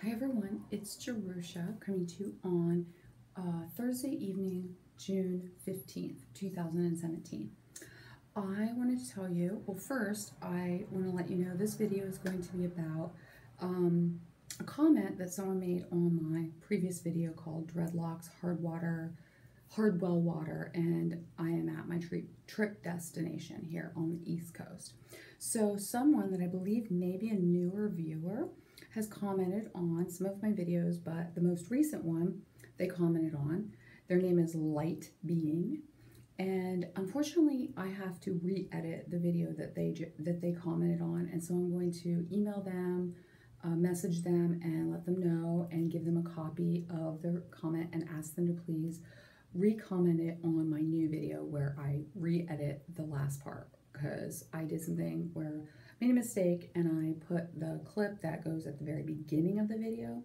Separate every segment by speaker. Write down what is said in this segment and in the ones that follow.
Speaker 1: Hi everyone, it's Jerusha coming to you on Thursday evening, June 15th, 2017. I wanted to tell you, well first, I want to let you know this video is going to be about a comment that someone made on my previous video called Dreadlocks, Hardwell Water, and I am at my trip destination here on the East Coast. So someone that I believe may be a newer viewer has commented on some of my videos, but the most recent one they commented on, their name is Light Being, and unfortunately I have to re-edit the video that they commented on, and so I'm going to email them, message them, and let them know and give them a copy of their comment and ask them to please re-comment it on my new video where I re-edit the last part, because I did something where I made a mistake and I put the clip that goes at the very beginning of the video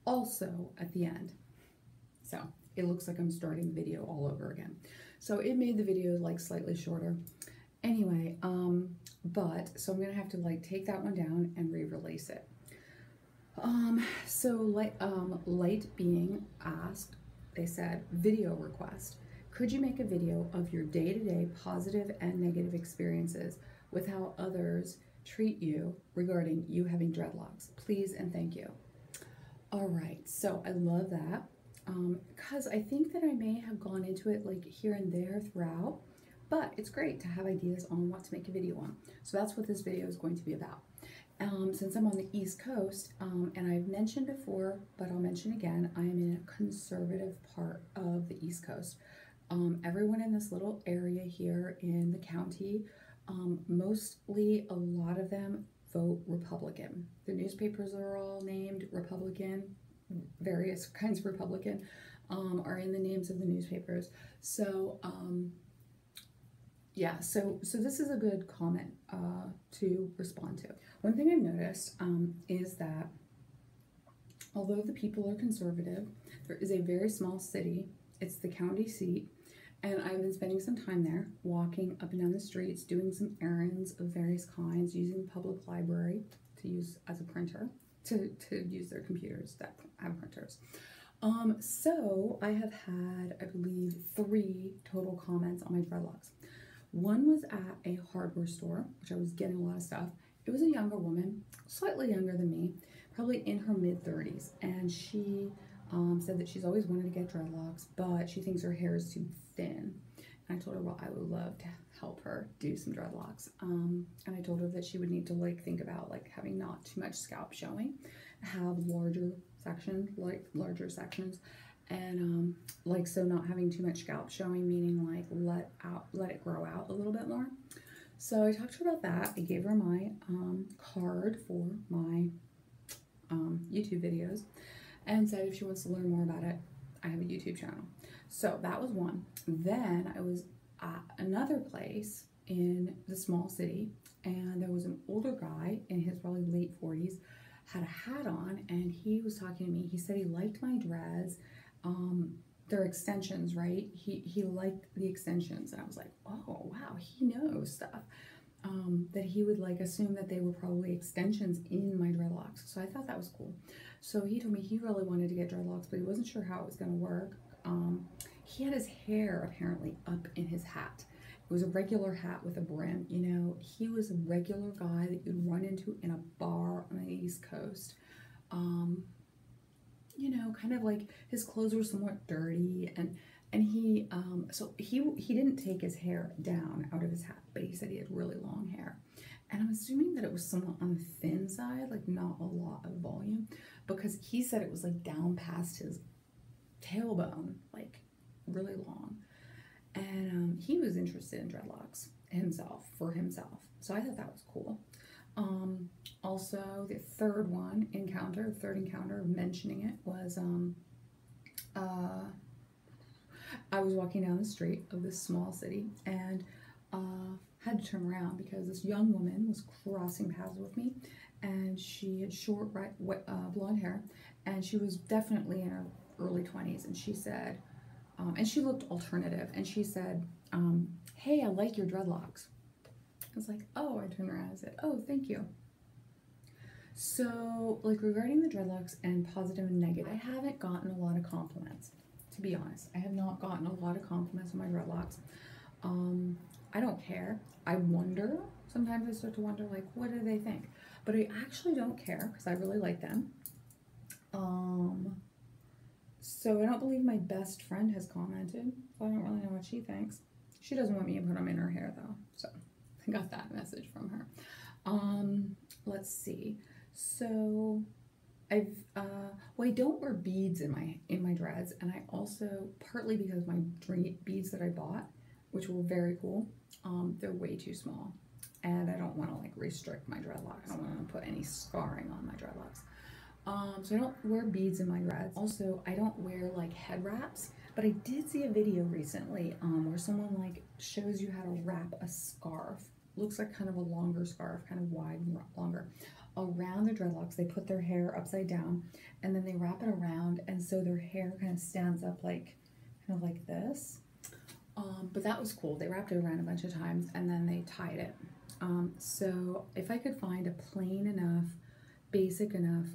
Speaker 1: also at the end. So it looks like I'm starting the video all over again. So it made the video like slightly shorter. Anyway, so I'm gonna have to like take that one down and re-release it. Light Being asked, they said, video request. Could you make a video of your day-to-day positive and negative experiences with how others treat you regarding you having dreadlocks? Please and thank you. All right, so I love that because I think that I may have gone into it like here and there throughout, but it's great to have ideas on what to make a video on. So that's what this video is going to be about. Since I'm on the East Coast, and I've mentioned before, but I'll mention again, I am in a conservative part of the East Coast. Everyone in this little area here in the county, mostly a lot of them vote Republican. The newspapers are all named Republican, various kinds of Republican are in the names of the newspapers. So yeah, so this is a good comment to respond to. One thing I've noticed is that although the people are conservative, there is a very small city. It's the county seat, and I've been spending some time there, walking up and down the streets, doing some errands of various kinds, using the public library to use as a printer, to use their computers that have printers. So I have had, I believe, 3 total comments on my dreadlocks. One was at a hardware store, which I was getting a lot of stuff. It was a younger woman, slightly younger than me, probably in her mid-30s, and she said that she's always wanted to get dreadlocks, but she thinks her hair is too thin. And I told her, well, I would love to help her do some dreadlocks. And I told her that she would need to like think about like having not too much scalp showing, have larger sections, and like, so not having too much scalp showing, meaning like let it grow out a little bit more. So I talked to her about that. I gave her my card for my YouTube videos and said if she wants to learn more about it, I have a YouTube channel. So that was one. Then I was at another place in the small city, and there was an older guy in his probably late 40s, had a hat on, and he was talking to me. He said he liked my dreads. They're extensions, right? He liked the extensions, and I was like, oh wow, he knows stuff. That he would like assume that they were probably extensions in my dreadlocks. So I thought that was cool. So he told me he really wanted to get dreadlocks, but he wasn't sure how it was going to work. He had his hair apparently up in his hat. It was a regular hat with a brim. You know, he was a regular guy that you'd run into in a bar on the East Coast. You know, kind of like his clothes were somewhat dirty, and he so he didn't take his hair down out of his hat, but he said he had really long hair, and I'm assuming that it was somewhat on the thin side, like not a lot of volume, because he said it was like down past his tailbone, like really long, and he was interested in dreadlocks for himself, so I thought that was cool. Also, the third encounter of mentioning it was, I was walking down the street of this small city and had to turn around because this young woman was crossing paths with me, and she had short, blonde hair, and she was definitely in her early 20s, and she said, and she looked alternative, and she said, hey, I like your dreadlocks. I was like, oh, I turned around and said, oh, thank you. So, like regarding the dreadlocks and positive and negative, I haven't gotten a lot of compliments, to be honest. I have not gotten a lot of compliments on my dreadlocks. I don't care. I wonder, sometimes I start to wonder, like, what do they think? But I actually don't care because I really like them. So I don't believe my best friend has commented, so I don't really know what she thinks. She doesn't want me to put them in her hair though, so I got that message from her. Let's see. So I've well, I don't wear beads in my dreads, and I also, partly because my beads that I bought, which were very cool, they're way too small, and I don't want to like restrict my dreadlocks. I don't want to put any scarring on my dreadlocks. So I don't wear beads in my dreads. Also, I don't wear like head wraps, but I did see a video recently where someone like shows you how to wrap a scarf. Looks like kind of a longer scarf, kind of wide and longer, around their dreadlocks. They put their hair upside down and then they wrap it around, and so their hair kind of stands up like kind of like this. But that was cool. They wrapped it around a bunch of times and then they tied it. So if I could find a plain enough, basic enough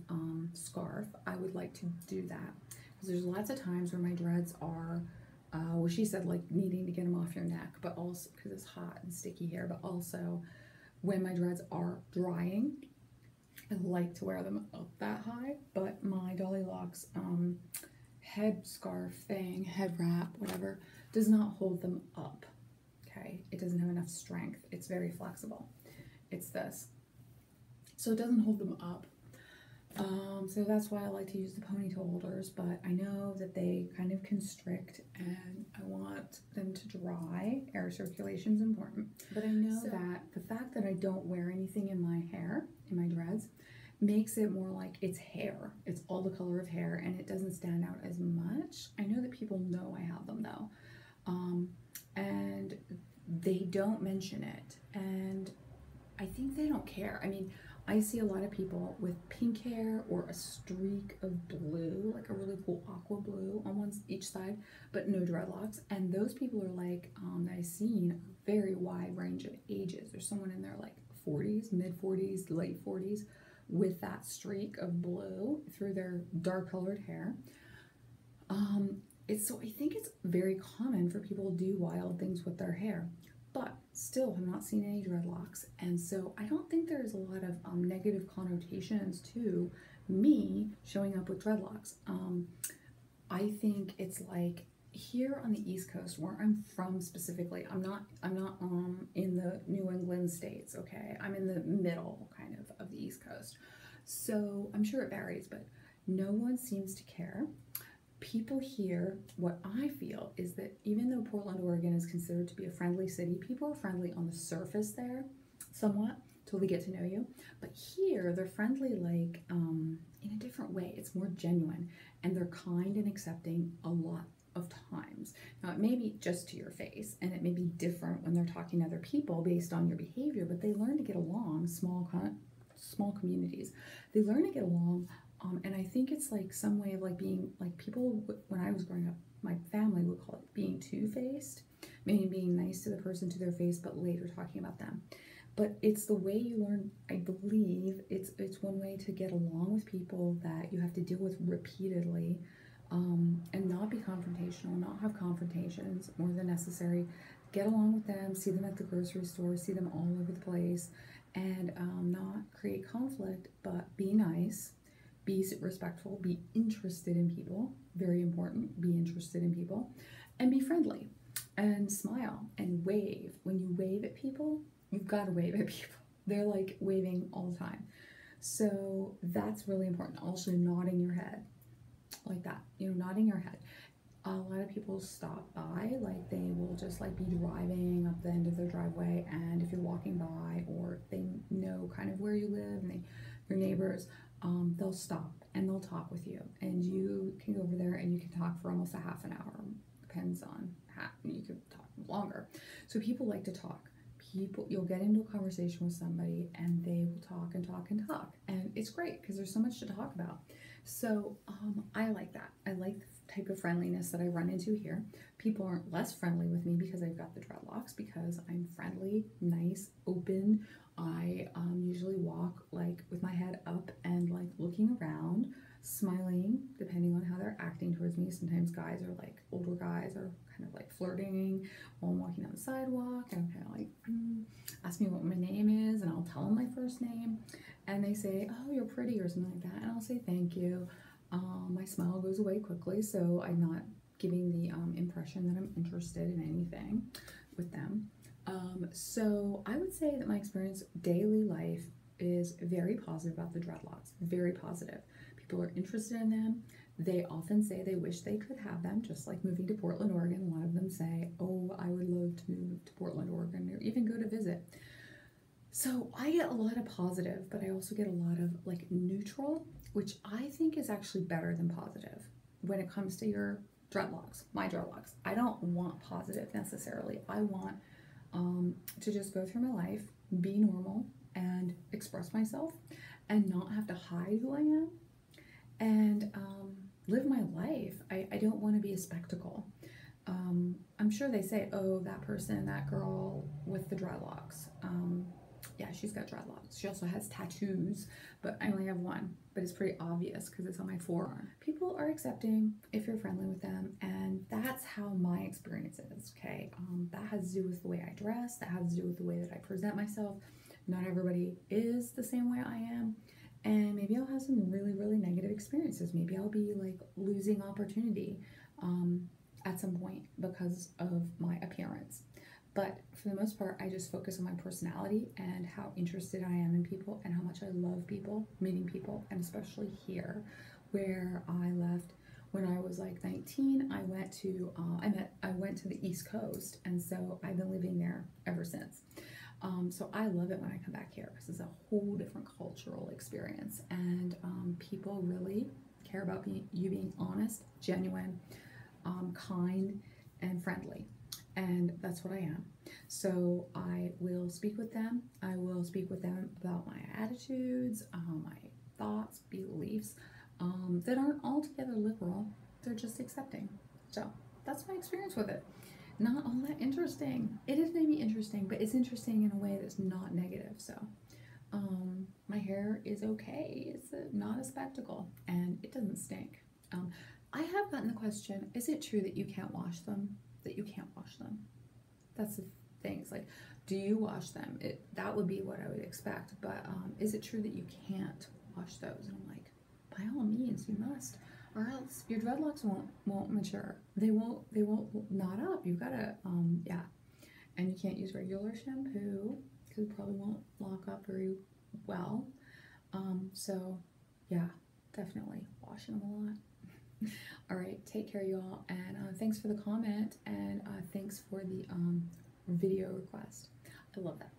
Speaker 1: scarf, I would like to do that, because there's lots of times where my dreads are well, she said like needing to get them off your neck, but also because it's hot and sticky hair, but also when my dreads are drying, I like to wear them up that high. But my Dolly Locs head scarf thing, head wrap, whatever, does not hold them up. Okay, it doesn't have enough strength. It's very flexible. It's this, so it doesn't hold them up. So that's why I like to use the ponytail holders, but I know that they kind of constrict and I want them to dry. Air circulation is important. But I know that the fact that I don't wear anything in my hair, in my dreads, makes it more like it's hair. It's all the color of hair and it doesn't stand out as much. I know that people know I have them though. And they don't mention it. And I think they don't care. I mean, I see a lot of people with pink hair or a streak of blue, like a really cool aqua blue on each side, but no dreadlocks. And those people are like, that I've seen, a very wide range of ages. There's someone in their like 40s, mid 40s, late 40s with that streak of blue through their dark colored hair. So I think it's very common for people to do wild things with their hair. But still, I'm not seeing any dreadlocks, and so I don't think there's a lot of negative connotations to me showing up with dreadlocks. I think it's like here on the East Coast, where I'm from specifically. I'm not in the New England states. Okay, I'm in the middle kind of the East Coast, so I'm sure it varies, but no one seems to care. People here, what I feel is that even though Portland, Oregon is considered to be a friendly city, people are friendly on the surface there, somewhat, till they get to know you. But here, they're friendly like in a different way. It's more genuine, and they're kind and accepting a lot of times. Now, it may be just to your face, and it may be different when they're talking to other people based on your behavior, but they learn to get along, small communities. They learn to get along. And I think it's like some way of like being like people, when I was growing up, my family would call it being two-faced, meaning being nice to the person to their face, but later talking about them. But it's the way you learn, I believe, it's one way to get along with people that you have to deal with repeatedly, and not be confrontational, not have confrontations more than necessary. Get along with them, see them at the grocery store, see them all over the place, and not create conflict, but be nice. Be respectful, be interested in people, very important, be interested in people, and be friendly, and smile, and wave. When you wave at people, you've got to wave at people. They're like waving all the time. So that's really important. Also nodding your head, like that, nodding your head. A lot of people stop by, like they will just like be driving up the end of their driveway, and if you're walking by or they know kind of where you live and your neighbors, they'll stop and they'll talk with you, and you can go over there and you can talk for almost a half an hour. Depends on you could talk longer. So people like to talk. You'll get into a conversation with somebody and they will talk and talk and talk, and it's great because there's so much to talk about. So I like that. I like type of friendliness that I run into here. People aren't less friendly with me because I've got the dreadlocks, because I'm friendly, nice, open. I usually walk like with my head up and like looking around, smiling, depending on how they're acting towards me. Sometimes guys are like, older guys are kind of like flirting while I'm walking down the sidewalk, and I'm kind of like, ask me what my name is, and I'll tell them my first name, and they say, oh, you're pretty, or something like that, and I'll say thank you. My smile goes away quickly, so I'm not giving the impression that I'm interested in anything with them. So I would say that my experience daily life is very positive about the dreadlocks, very positive. People are interested in them. They often say they wish they could have them, just like moving to Portland, Oregon. A lot of them say, oh, I would love to move to Portland, Oregon, or even go to visit. So I get a lot of positive, but I also get a lot of like neutral, which I think is actually better than positive when it comes to your dreadlocks, my dreadlocks. I don't want positive necessarily. I want to just go through my life, be normal, and express myself, and not have to hide who I am, and live my life. I don't want to be a spectacle. I'm sure they say, oh, that person, that girl with the dreadlocks, yeah, she's got dreadlocks. She also has tattoos, but I only have one, but it's pretty obvious because it's on my forearm. People are accepting if you're friendly with them, and that's how my experience is, okay? That has to do with the way I dress, that has to do with the way that I present myself. Not everybody is the same way I am, and maybe I'll have some really, really negative experiences. Maybe I'll be like losing opportunity at some point because of my appearance. But for the most part, I just focus on my personality and how interested I am in people and how much I love people, meeting people, and especially here, where I left when I was like 19. I went to the East Coast, and so I've been living there ever since. So I love it when I come back here because it's a whole different cultural experience, and people really care about you being honest, genuine, kind, and friendly. And that's what I am. So I will speak with them. I will speak with them about my attitudes, my thoughts, beliefs that aren't altogether liberal. They're just accepting. So that's my experience with it. Not all that interesting. It is maybe interesting, but it's interesting in a way that's not negative. So my hair is okay. It's not a spectacle, and it doesn't stink. I have gotten the question, is it true that you can't wash them? That you can't wash them? That's the thing. It's like, do you wash them? That would be what I would expect, but is it true that you can't wash those? And I'm like, by all means, you must, or else your dreadlocks won't mature. They won't knot up. You've got to yeah, and you can't use regular shampoo because it probably won't lock up very well. So yeah, definitely washing them a lot. All right, take care, y'all, and thanks for the comment, and thanks for the video request. I love that.